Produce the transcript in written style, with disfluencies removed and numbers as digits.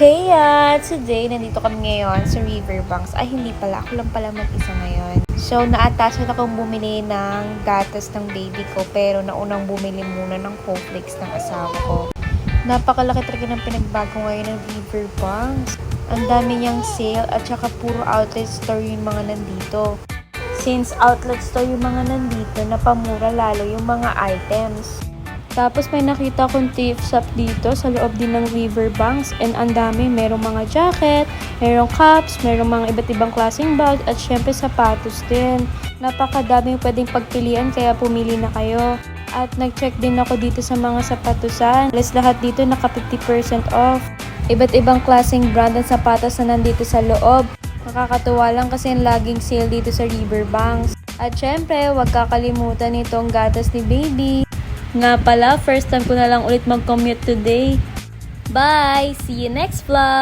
Hey today nandito kami ngayon sa Riverbanks. Ay hindi pala, ako lang pala mag-isa ngayon. So naatasan akong bumili ng gatas ng baby ko pero naunang bumili muna ng cornflakes ng asawa ko. Napakalaki talaga ng pinagbago ngayon ng Riverbanks. Ang dami niyang sale at saka puro outlet store yung mga nandito. Since outlet store yung mga nandito, napamura lalo yung mga items. Tapos may nakita akong thrift shop dito sa loob din ng Riverbanks and ang dami, merong mga jacket, merong cups, merong mga iba't ibang klaseng bag at syempre sapatos din. Napakadaming pwedeng pagpilian kaya pumili na kayo. At nag-check din ako dito sa mga sapatusan. Halos lahat dito naka 50% off. Iba't ibang klaseng brand ng sapatos na nandito sa loob. Nakakatuwa lang kasi ang laging sale dito sa Riverbanks. At syempre, huwag kakalimutan itong gatas ni baby. Nga pala, first time ko na lang ulit mag-commute today. Bye! See you next vlog!